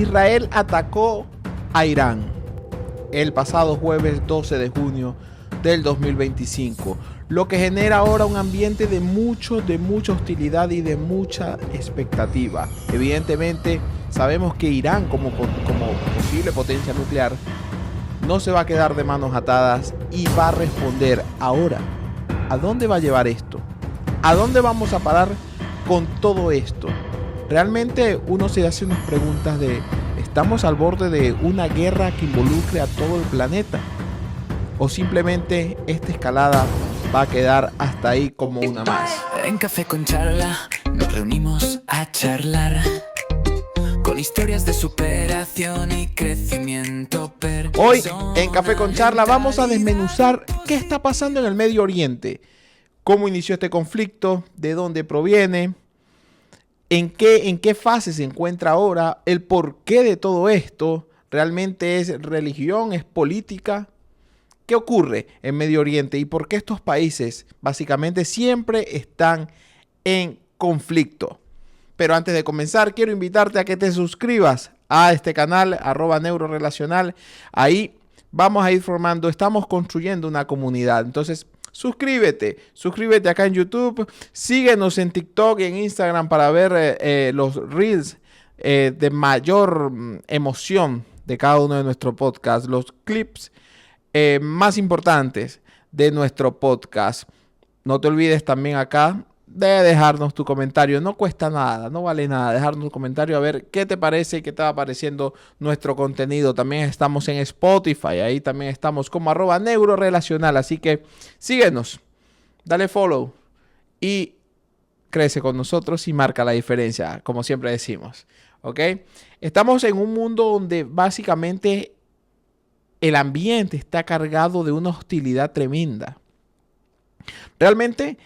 Israel atacó a Irán el pasado jueves 12 de junio del 2025, lo que genera ahora un ambiente de mucha hostilidad y de mucha expectativa. Evidentemente, sabemos que Irán, como posible potencia nuclear, no se va a quedar de manos atadas y va a responder. Ahora, ¿a dónde va a llevar esto? ¿A dónde vamos a parar con todo esto? Realmente uno se hace unas preguntas de, ¿estamos al borde de una guerra que involucre a todo el planeta? ¿O simplemente esta escalada va a quedar hasta ahí como una más? En Café con Charla nos reunimos a charlar con historias de superación y crecimiento personal. Hoy en Café con Charla vamos a desmenuzar qué está pasando en el Medio Oriente, cómo inició este conflicto, de dónde proviene, en qué fase se encuentra ahora, el porqué de todo esto. ¿Realmente es religión, es política? ¿Qué ocurre en Medio Oriente y por qué estos países básicamente siempre están en conflicto? Pero antes de comenzar, quiero invitarte a que te suscribas a este canal, @neurorelacional. Ahí vamos a ir formando, estamos construyendo una comunidad. Entonces, suscríbete acá en YouTube, síguenos en TikTok y en Instagram para ver los reels de mayor emoción de cada uno de nuestros podcasts, los clips más importantes de nuestro podcast. No te olvides también acá de dejarnos tu comentario. No cuesta nada, no vale nada dejarnos tu comentario a ver qué te parece y qué te va pareciendo nuestro contenido. También estamos en Spotify, ahí también estamos como @neurorelacional. Así que síguenos, dale follow y crece con nosotros y marca la diferencia, como siempre decimos. ¿Ok? Estamos en un mundo donde básicamente el ambiente está cargado de una hostilidad tremenda. Realmente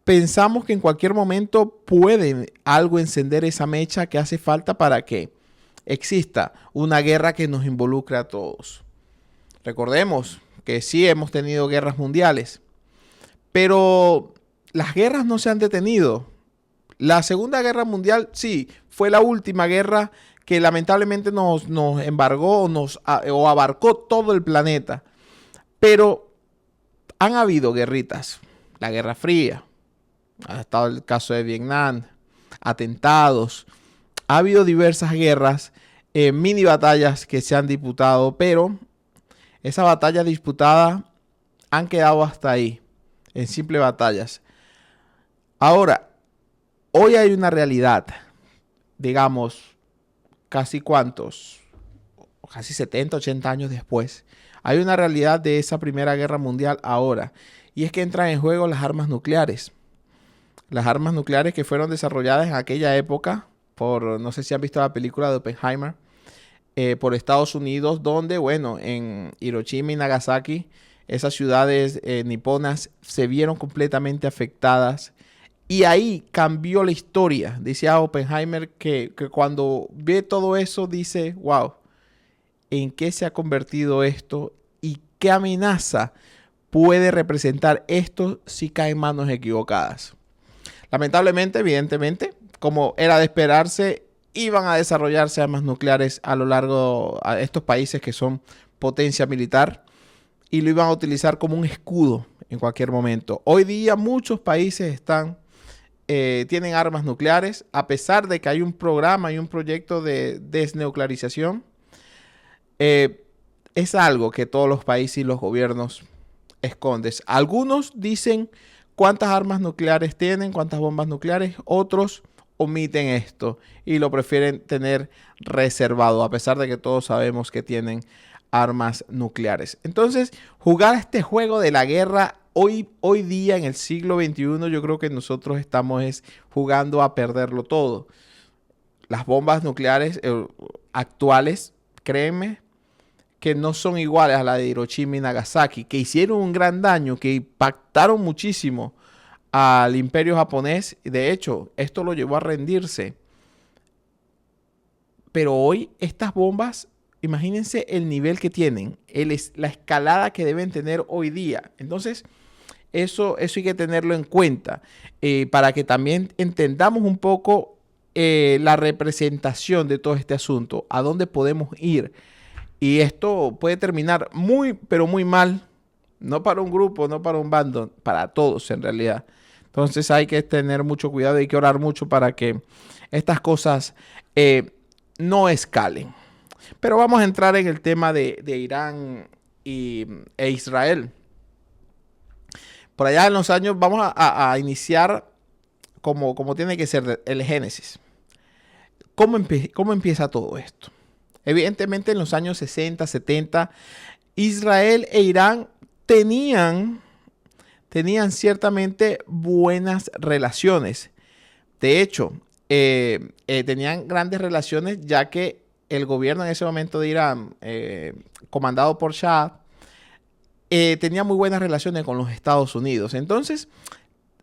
pensamos que en cualquier momento puede algo encender esa mecha que hace falta para que exista una guerra que nos involucre a todos. Recordemos que sí hemos tenido guerras mundiales, pero las guerras no se han detenido. La Segunda Guerra Mundial sí fue la última guerra que lamentablemente nos embargó o abarcó todo el planeta. Pero han habido guerritas. La Guerra Fría, ha estado el caso de Vietnam, atentados. Ha habido diversas guerras, mini batallas que se han disputado, pero esas batallas disputadas han quedado hasta ahí, en simples batallas. Ahora, hoy hay una realidad, digamos, casi 70, 80 años después. Hay una realidad de esa Primera Guerra Mundial ahora, y es que entran en juego las armas nucleares. Las armas nucleares que fueron desarrolladas en aquella época no sé si han visto la película de Oppenheimer, por Estados Unidos, donde, bueno, en Hiroshima y Nagasaki, esas ciudades niponas se vieron completamente afectadas. Y ahí cambió la historia. Dice Oppenheimer que cuando ve todo eso dice, wow, ¿en qué se ha convertido esto? ¿Y qué amenaza puede representar esto si cae en manos equivocadas? Lamentablemente, evidentemente, como era de esperarse, iban a desarrollarse armas nucleares a lo largo de estos países que son potencia militar y lo iban a utilizar como un escudo en cualquier momento. Hoy día muchos países tienen armas nucleares, a pesar de que hay un programa y un proyecto de desnuclearización. Es algo que todos los países y los gobiernos esconden. Algunos dicen cuántas armas nucleares tienen, cuántas bombas nucleares. Otros omiten esto y lo prefieren tener reservado, a pesar de que todos sabemos que tienen armas nucleares. Entonces, jugar este juego de la guerra hoy día, en el siglo XXI, yo creo que nosotros estamos jugando a perderlo todo. Las bombas nucleares actuales, créeme, que no son iguales a la de Hiroshima y Nagasaki, que hicieron un gran daño, que impactaron muchísimo al imperio japonés. De hecho, esto lo llevó a rendirse. Pero hoy estas bombas, imagínense el nivel que tienen, la escalada que deben tener hoy día. Entonces, eso hay que tenerlo en cuenta para que también entendamos un poco la representación de todo este asunto, a dónde podemos ir. Y esto puede terminar muy, pero muy mal, no para un grupo, no para un bando, para todos en realidad. Entonces hay que tener mucho cuidado y hay que orar mucho para que estas cosas no escalen. Pero vamos a entrar en el tema de Irán e Israel. Por allá en los años, vamos a iniciar como tiene que ser el Génesis. ¿Cómo empieza todo esto? Evidentemente en los años 60, 70, Israel e Irán tenían ciertamente buenas relaciones. De hecho, tenían grandes relaciones ya que el gobierno en ese momento de Irán, comandado por Shah, tenía muy buenas relaciones con los Estados Unidos. Entonces,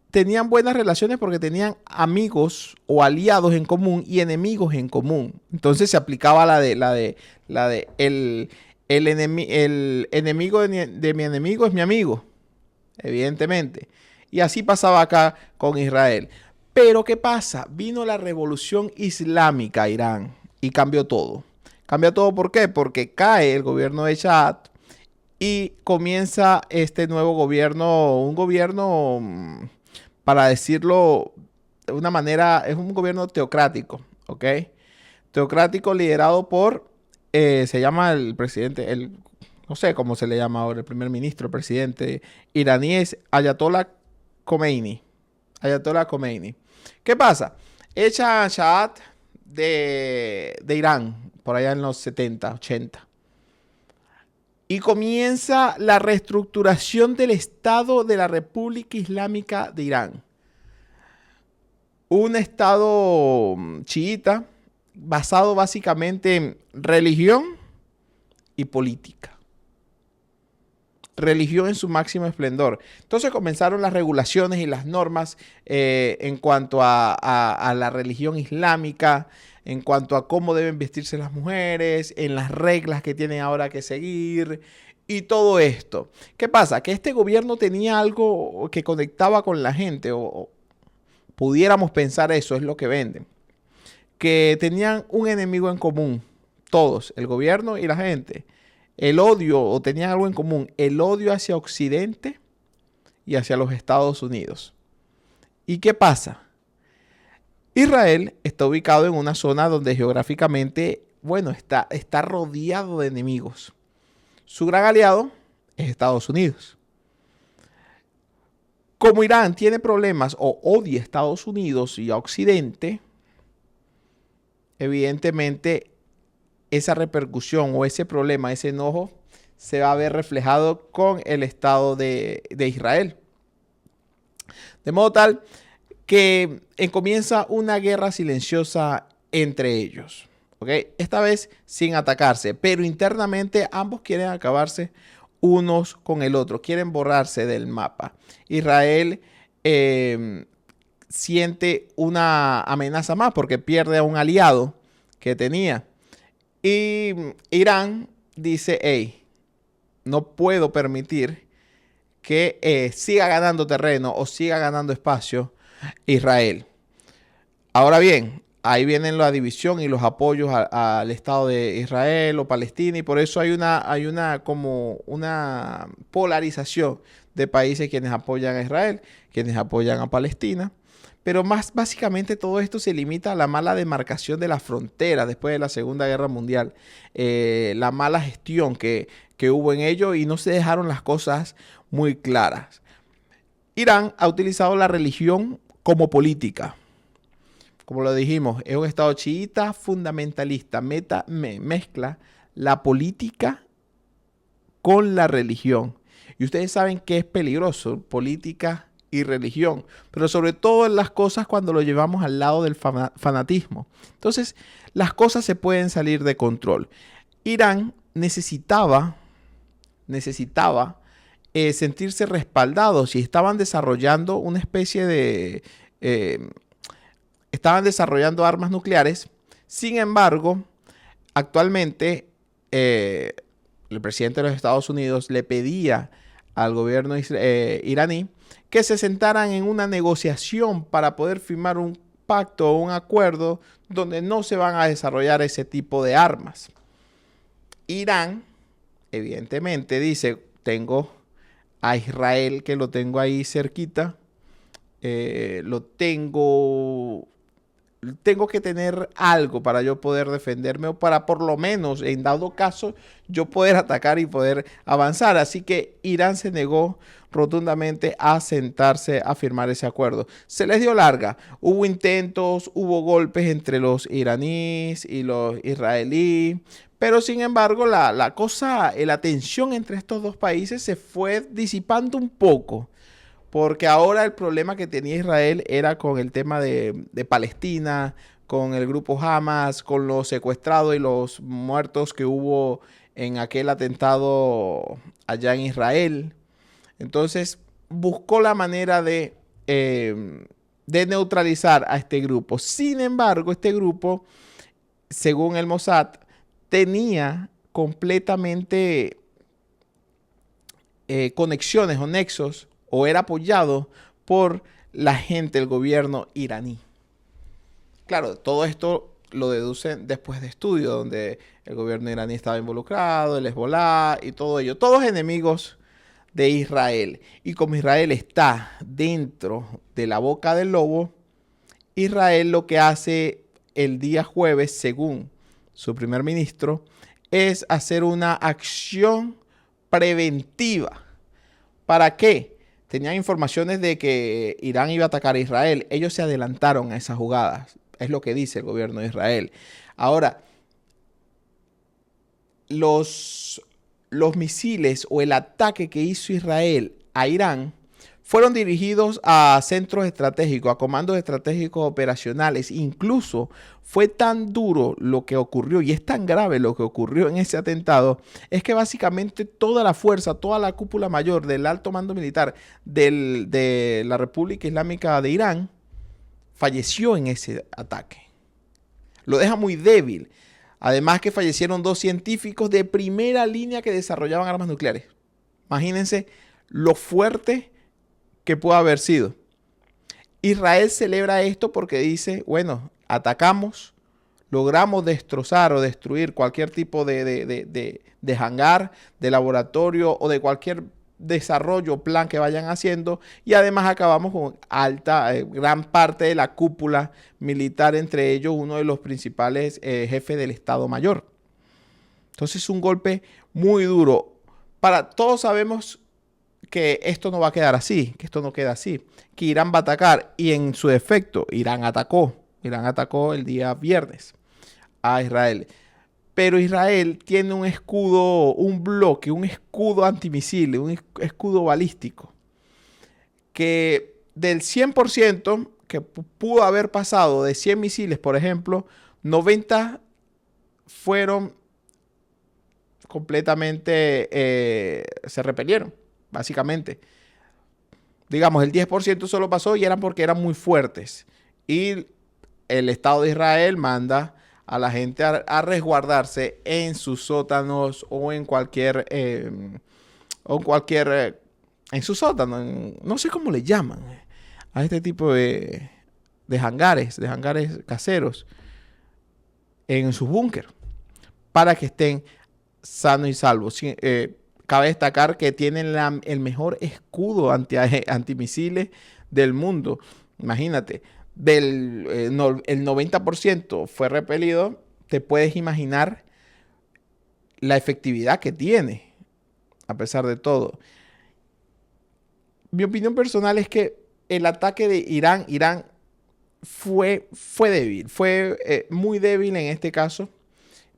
tenían buenas relaciones porque tenían amigos o aliados en común y enemigos en común. Entonces se aplicaba el enemigo de mi enemigo es mi amigo, evidentemente. Y así pasaba acá con Israel. Pero ¿qué pasa? Vino la revolución islámica a Irán y cambió todo. Cambia todo, ¿por qué? Porque cae el gobierno de Shah y comienza este nuevo gobierno, un gobierno, para decirlo de una manera, es un gobierno teocrático, ¿ok? Teocrático liderado por, se llama el presidente, no sé cómo se le llama ahora, el primer ministro, el presidente iraní es Ayatollah Khomeini. Ayatollah Khomeini. ¿Qué pasa? Echa Shah de Irán, por allá en los 70, 80. Y comienza la reestructuración del Estado de la República Islámica de Irán. Un Estado chiita basado básicamente en religión y política. Religión en su máximo esplendor. Entonces comenzaron las regulaciones y las normas en cuanto a la religión islámica, en cuanto a cómo deben vestirse las mujeres, en las reglas que tienen ahora que seguir y todo esto. ¿Qué pasa? Que este gobierno tenía algo que conectaba con la gente, o pudiéramos pensar eso, es lo que venden. Que tenían un enemigo en común, todos, el gobierno y la gente. El odio, o tenían algo en común, el odio hacia Occidente y hacia los Estados Unidos. ¿Y qué pasa? Israel está ubicado en una zona donde geográficamente, bueno, está rodeado de enemigos. Su gran aliado es Estados Unidos. Como Irán tiene problemas o odia a Estados Unidos y a Occidente, evidentemente esa repercusión o ese problema, ese enojo, se va a ver reflejado con el Estado de Israel. De modo tal que comienza una guerra silenciosa entre ellos. ¿Okay? Esta vez sin atacarse, pero internamente ambos quieren acabarse unos con el otro, quieren borrarse del mapa. Israel siente una amenaza más porque pierde a un aliado que tenía. Y Irán dice, hey, no puedo permitir que siga ganando terreno o siga ganando espacio Israel. Ahora bien, ahí vienen la división y los apoyos al Estado de Israel o Palestina, y por eso hay como una polarización de países, quienes apoyan a Israel, quienes apoyan a Palestina. Pero más básicamente todo esto se limita a la mala demarcación de la frontera después de la Segunda Guerra Mundial. La mala gestión que hubo en ello, y no se dejaron las cosas muy claras. Irán ha utilizado la religión como política. Como lo dijimos, es un estado chiita fundamentalista. Mezcla la política con la religión. Y ustedes saben que es peligroso, política y religión, pero sobre todo en las cosas cuando lo llevamos al lado del fanatismo. Entonces, las cosas se pueden salir de control. Irán necesitaba sentirse respaldados, y estaban desarrollando una especie de... estaban desarrollando armas nucleares. Sin embargo, actualmente el presidente de los Estados Unidos le pedía al gobierno iraní que se sentaran en una negociación para poder firmar pacto o un acuerdo donde no se van a desarrollar ese tipo de armas. Irán, evidentemente, dice, tengo a Israel, que lo tengo ahí cerquita, tengo que tener algo para yo poder defenderme o para por lo menos, en dado caso, yo poder atacar y poder avanzar. Así que Irán se negó rotundamente a sentarse a firmar ese acuerdo. Se les dio larga. Hubo intentos, hubo golpes entre los iraníes y los israelíes. Pero sin embargo, la tensión entre estos dos países se fue disipando un poco. Porque ahora el problema que tenía Israel era con el tema de Palestina, con el grupo Hamas, con los secuestrados y los muertos que hubo en aquel atentado allá en Israel. Entonces buscó la manera de neutralizar a este grupo. Sin embargo, este grupo, según el Mossad, tenía completamente conexiones o nexos o era apoyado por la gente del gobierno iraní. Claro, todo esto lo deducen después de estudio, donde el gobierno iraní estaba involucrado, el Hezbollah y todo ello. Todos enemigos de Israel. Y como Israel está dentro de la boca del lobo, Israel lo que hace el día jueves, según su primer ministro, es hacer una acción preventiva. ¿Para qué? Tenían informaciones de que Irán iba a atacar a Israel. Ellos se adelantaron a esas jugadas. Es lo que dice el gobierno de Israel. Ahora, los misiles o el ataque que hizo Israel a Irán fueron dirigidos a centros estratégicos, a comandos estratégicos operacionales. Incluso fue tan duro lo que ocurrió y es tan grave lo que ocurrió en ese atentado, es que básicamente toda la fuerza, toda la cúpula mayor del alto mando militar de la República Islámica de Irán falleció en ese ataque. Lo deja muy débil. Además que fallecieron 2 científicos de primera línea que desarrollaban armas nucleares. Imagínense lo fuerte que pudo haber sido. Israel celebra esto porque dice, bueno, atacamos, logramos destrozar o destruir cualquier tipo de hangar, de laboratorio o de cualquier desarrollo, plan que vayan haciendo, y además acabamos con gran parte de la cúpula militar, entre ellos uno de los principales jefes del Estado Mayor. Entonces es un golpe muy duro. Todos sabemos que esto no va a quedar así, que esto no queda así, que Irán va a atacar, y en su defecto Irán atacó el día viernes a Israel. Pero Israel tiene un escudo, un bloque, un escudo antimisiles, un escudo balístico, que del 100% que pudo haber pasado de 100 misiles, por ejemplo, 90 fueron completamente, se repelieron, básicamente. Digamos, el 10% solo pasó y eran porque eran muy fuertes. Y el Estado de Israel manda a la gente a resguardarse en sus sótanos o en cualquier, en su sótano, no sé cómo le llaman a este tipo de hangares caseros, en sus búnker, para que estén sanos y salvos. Cabe destacar que tienen el mejor escudo antimisiles del mundo. Imagínate. El 90% fue repelido, te puedes imaginar la efectividad que tiene, a pesar de todo. Mi opinión personal es que el ataque de Irán fue débil, fue muy débil en este caso.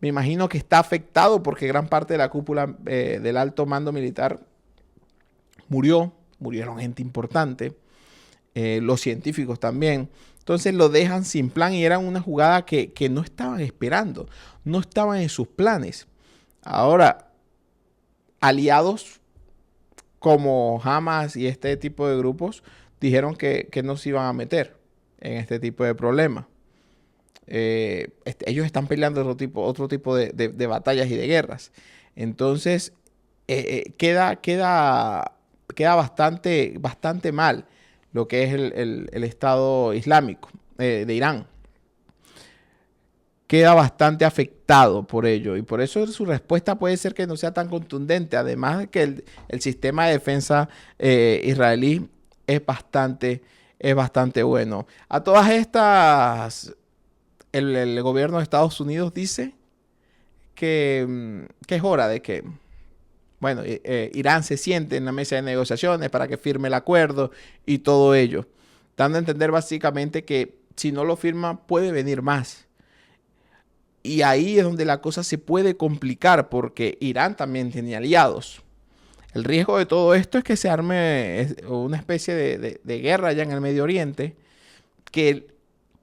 Me imagino que está afectado porque gran parte de la cúpula del alto mando militar murieron gente importante. Los científicos también. Entonces lo dejan sin plan y era una jugada que no estaban esperando, no estaban en sus planes. Ahora, aliados como Hamas y este tipo de grupos dijeron que no se iban a meter en este tipo de problemas. Ellos están peleando otro tipo de batallas y de guerras. Entonces, queda bastante mal lo que es el Estado Islámico. de Irán. Queda bastante afectado por ello y por eso su respuesta puede ser que no sea tan contundente, además de que el sistema de defensa israelí es bastante bueno. A todas estas, el gobierno de Estados Unidos dice que es hora de que, bueno, Irán se siente en la mesa de negociaciones para que firme el acuerdo y todo ello, dando a entender básicamente que si no lo firma puede venir más. Y ahí es donde la cosa se puede complicar porque Irán también tiene aliados. El riesgo de todo esto es que se arme una especie de guerra allá en el Medio Oriente que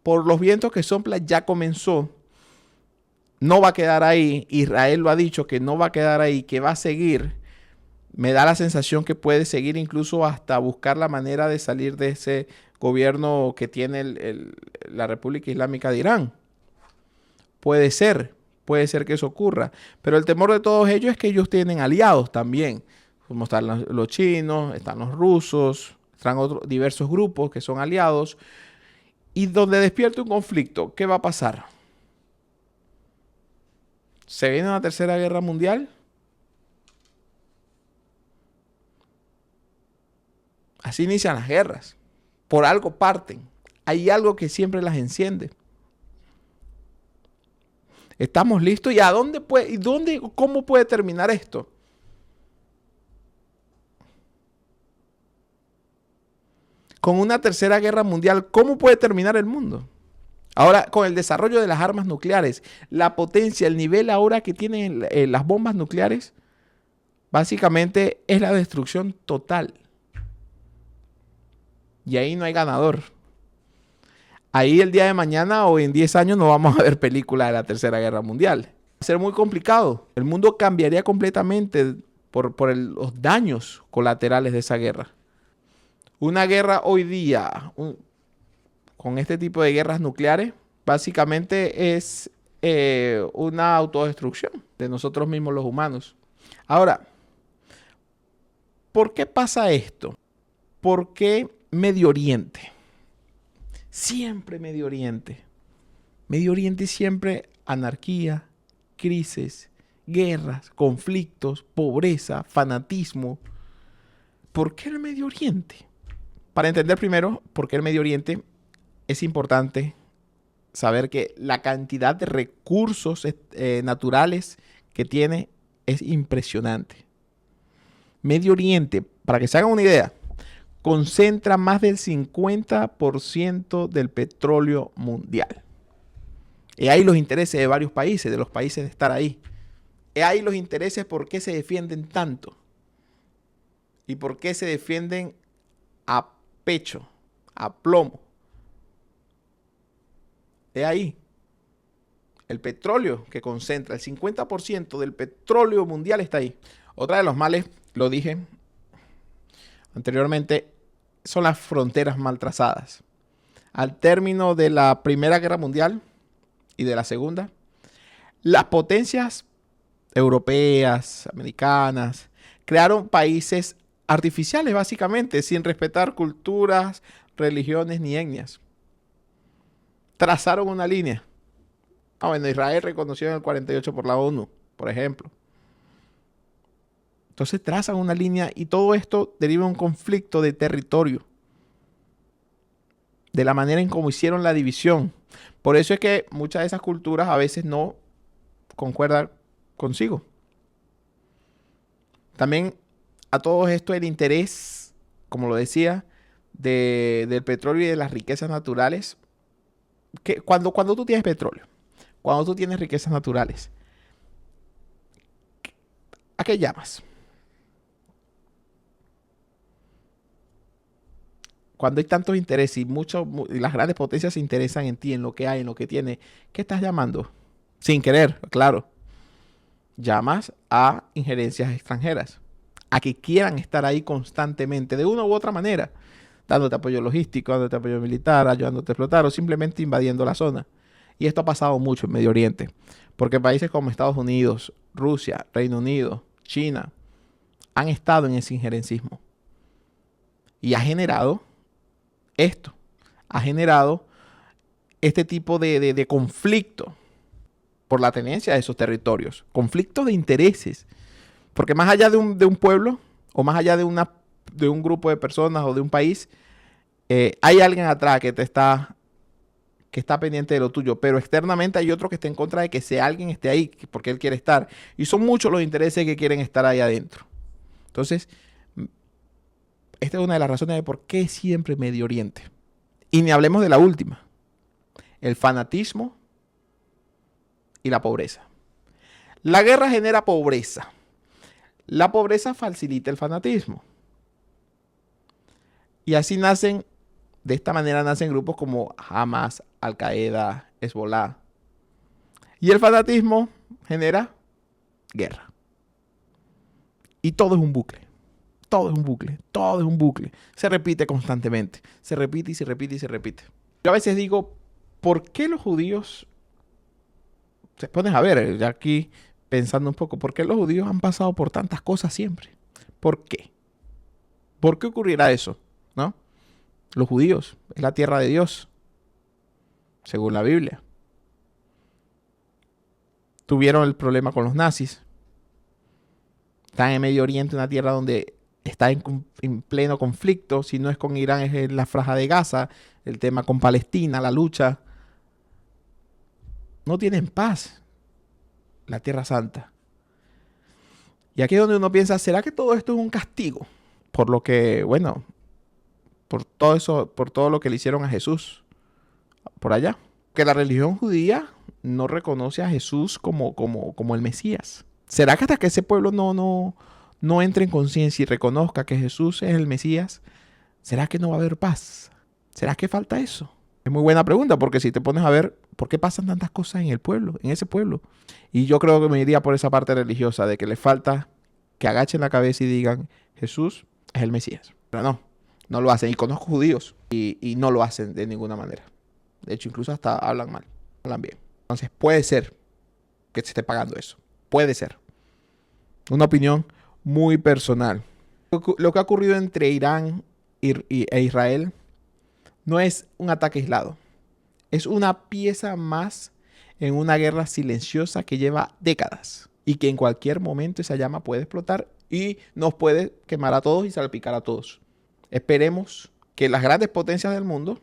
por los vientos que soplan ya comenzó. No va a quedar ahí. Israel lo ha dicho que no va a quedar ahí, que va a seguir. Me da la sensación que puede seguir incluso hasta buscar la manera de salir de ese gobierno que tiene la República Islámica de Irán. Puede ser que eso ocurra. Pero el temor de todos ellos es que ellos tienen aliados también. Como están los chinos, están los rusos, están otros diversos grupos que son aliados. Y donde despierte un conflicto, ¿qué va a pasar? ¿Se viene una tercera guerra mundial? Así inician las guerras. Por algo parten. Hay algo que siempre las enciende. ¿Estamos listos? ¿Y a dónde puede, cómo puede terminar esto? Con una tercera guerra mundial, ¿cómo puede terminar el mundo? Ahora, con el desarrollo de las armas nucleares, la potencia, el nivel ahora que tienen las bombas nucleares, básicamente es la destrucción total. Y ahí no hay ganador. Ahí el día de mañana o en 10 años no vamos a ver películas de la Tercera Guerra Mundial. Va a ser muy complicado. El mundo cambiaría completamente por los daños colaterales de esa guerra. Una guerra hoy día, con este tipo de guerras nucleares, básicamente es una autodestrucción de nosotros mismos los humanos. Ahora, ¿por qué pasa esto? ¿Por qué Medio Oriente? Siempre Medio Oriente. Medio Oriente siempre anarquía, crisis, guerras, conflictos, pobreza, fanatismo. ¿Por qué el Medio Oriente? Para entender primero por qué el Medio Oriente, es importante saber que la cantidad de recursos naturales que tiene es impresionante. Medio Oriente, para que se hagan una idea, concentra más del 50% del petróleo mundial. Y ahí los intereses de varios países, de los países de estar ahí. Y ahí los intereses por qué se defienden tanto. Y por qué se defienden a pecho, a plomo. De ahí. El petróleo que concentra, el 50% del petróleo mundial está ahí. Otra de los males, lo dije anteriormente, son las fronteras mal trazadas. Al término de la Primera Guerra Mundial y de la Segunda, las potencias europeas, americanas, crearon países artificiales básicamente, sin respetar culturas, religiones ni etnias. Trazaron una línea. Bueno, Israel reconoció en el 48 por la ONU, por ejemplo. Entonces trazan una línea y todo esto deriva de un conflicto de territorio. De la manera en cómo hicieron la división. Por eso es que muchas de esas culturas a veces no concuerdan consigo. También a todo esto el interés, como lo decía, del petróleo y de las riquezas naturales. Que cuando tú tienes petróleo, cuando tú tienes riquezas naturales, ¿a qué llamas? Cuando hay tantos intereses y las grandes potencias se interesan en ti, en lo que hay, en lo que tienes, ¿qué estás llamando? Sin querer, claro. Llamas a injerencias extranjeras, a que quieran estar ahí constantemente, de una u otra manera, dándote apoyo logístico, dándote apoyo militar, ayudándote a explotar o simplemente invadiendo la zona. Y esto ha pasado mucho en Medio Oriente, porque países como Estados Unidos, Rusia, Reino Unido, China, han estado en ese injerencismo. Y ha generado esto, ha generado este tipo de conflicto por la tenencia de esos territorios. Conflictos de intereses. Porque más allá de un pueblo o más allá de un grupo de personas o de un país, hay alguien atrás que está pendiente de lo tuyo, pero externamente hay otro que está en contra de que alguien esté ahí, porque él quiere estar. Y son muchos los intereses que quieren estar ahí adentro. Entonces, esta es una de las razones de por qué siempre Medio Oriente. Y ni hablemos de la última, el fanatismo y la pobreza. La guerra genera pobreza. La pobreza facilita el fanatismo. Y así de esta manera nacen grupos como Hamas, Al-Qaeda, Hezbollah. Y el fanatismo genera guerra. Y todo es un bucle. Todo es un bucle. Todo es un bucle. Se repite constantemente. Se repite y se repite y se repite. Yo a veces digo, ¿por qué los judíos... Se ponen a ver, ya aquí pensando un poco, ¿por qué los judíos han pasado por tantas cosas siempre? ¿Por qué? ¿Por qué ocurrirá eso? ¿No? Los judíos es la tierra de Dios, según la Biblia. Tuvieron el problema con los nazis. Están en Medio Oriente, una tierra donde está en pleno conflicto. Si no es con Irán, es en la Franja de Gaza. El tema con Palestina, la lucha. No tienen paz la Tierra Santa. Y aquí es donde uno piensa, ¿será que todo esto es un castigo? Por lo que, bueno, por todo eso, por todo lo que le hicieron a Jesús por allá. Que la religión judía no reconoce a Jesús como el Mesías. ¿Será que hasta que ese pueblo no entre en conciencia y reconozca que Jesús es el Mesías, será que no va a haber paz? ¿Será que falta eso? Es muy buena pregunta, porque si te pones a ver, ¿por qué pasan tantas cosas en el pueblo, en ese pueblo? Y yo creo que me iría por esa parte religiosa, de que le falta que agachen la cabeza y digan, Jesús es el Mesías. Pero no lo hacen. Y conozco judíos y no lo hacen de ninguna manera. De hecho, incluso hasta hablan mal, hablan bien. Entonces, puede ser que se esté pagando eso. Puede ser. Una opinión muy personal. Lo que ha ocurrido entre Irán e Israel no es un ataque aislado. Es una pieza más en una guerra silenciosa que lleva décadas y que en cualquier momento esa llama puede explotar y nos puede quemar a todos y salpicar a todos. Esperemos que las grandes potencias del mundo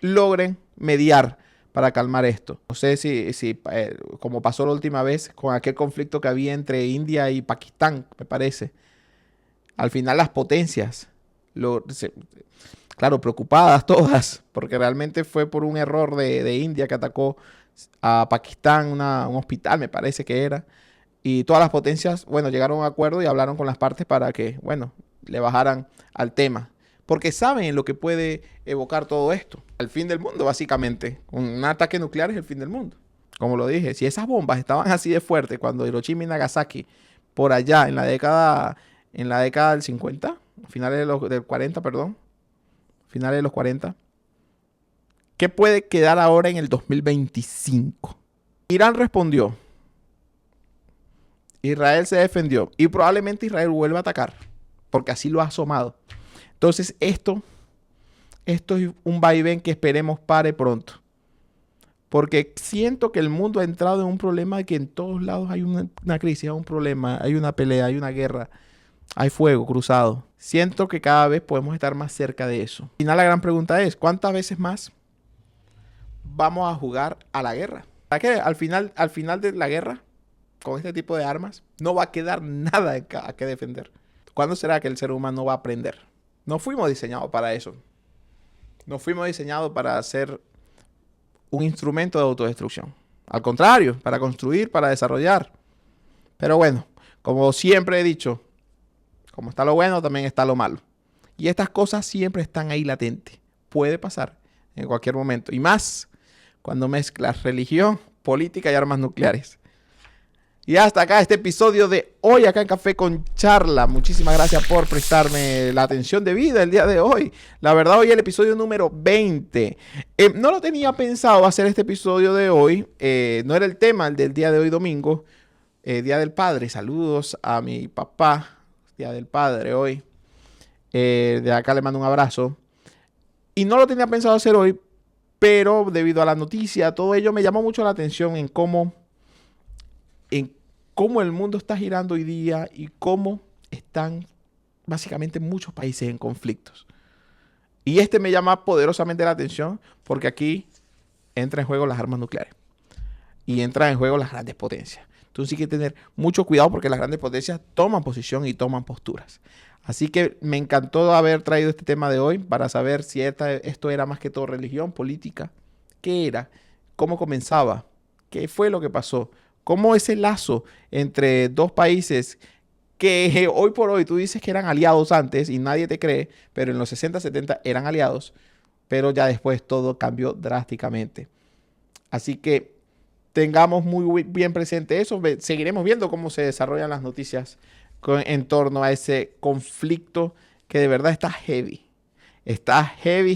logren mediar para calmar esto. No sé si como pasó la última vez con aquel conflicto que había entre India y Pakistán, me parece. Al final las potencias, claro, preocupadas todas, porque realmente fue por un error de India que atacó a Pakistán, un hospital me parece que era. Y todas las potencias, bueno, llegaron a un acuerdo y hablaron con las partes para que, bueno, le bajaran al tema. Porque saben lo que puede evocar todo esto. El fin del mundo, básicamente. Un ataque nuclear es el fin del mundo. Como lo dije, si esas bombas estaban así de fuertes cuando Hiroshima y Nagasaki, por allá, en la década del 50, finales del 40, perdón, finales de los 40, ¿qué puede quedar ahora en el 2025? Irán respondió. Israel se defendió. Y probablemente Israel vuelva a atacar. Porque así lo ha asomado. Entonces, esto es un vaivén que esperemos pare pronto. Porque siento que el mundo ha entrado en un problema de que en todos lados hay una crisis, hay un problema, hay una pelea, hay una guerra, hay fuego cruzado. Siento que cada vez podemos estar más cerca de eso. Al final la gran pregunta es, ¿cuántas veces más vamos a jugar a la guerra? ¿Para qué? Al final de la guerra, con este tipo de armas, no va a quedar nada a que defender. ¿Cuándo será que el ser humano va a aprender? No fuimos diseñados para eso. No fuimos diseñados para ser un instrumento de autodestrucción. Al contrario, para construir, para desarrollar. Pero bueno, como siempre he dicho, como está lo bueno, también está lo malo. Y estas cosas siempre están ahí latentes. Puede pasar en cualquier momento. Y más cuando mezclas religión, política y armas nucleares. Y hasta acá este episodio de hoy acá en Café con Charla. Muchísimas gracias por prestarme la atención debida el día de hoy. La verdad, hoy el episodio número 20. No lo tenía pensado hacer este episodio de hoy. No era el tema el del día de hoy domingo. Día del Padre. Saludos a mi papá. Día del Padre hoy. De acá le mando un abrazo. Y no lo tenía pensado hacer hoy. pero debido a la noticia, todo ello me llamó mucho la atención en cómo el mundo está girando hoy día y cómo están básicamente muchos países en conflictos. Y me llama poderosamente la atención porque aquí entra en juego las armas nucleares y entran en juego las grandes potencias. Entonces hay que tener mucho cuidado porque las grandes potencias toman posición y toman posturas. Así que me encantó haber traído este tema de hoy para saber si esto era más que todo religión, política. ¿Qué era? ¿Cómo comenzaba? ¿Qué fue lo que pasó? ¿Cómo ese lazo entre dos países que hoy por hoy tú dices que eran aliados antes y nadie te cree, pero en los 60, 70 eran aliados, pero ya después todo cambió drásticamente? Así que tengamos muy bien presente eso. Seguiremos viendo cómo se desarrollan las noticias en torno a ese conflicto que de verdad está heavy. Está heavy.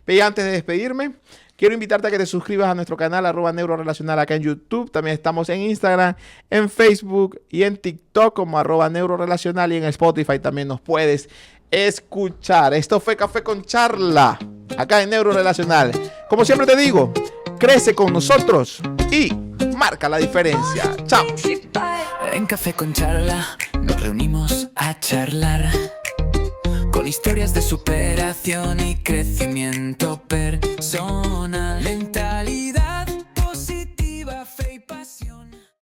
Pero ya antes de despedirme, quiero invitarte a que te suscribas a nuestro canal @neurorelacional acá en YouTube. También estamos en Instagram, en Facebook y en TikTok como @neurorelacional, y en Spotify también nos puedes escuchar. Esto fue Café con Charla acá en Neurorelacional. Como siempre te digo, crece con nosotros y marca la diferencia. Chao. En Café con Charla nos reunimos a charlar con historias de superación y crecimiento personal, mental y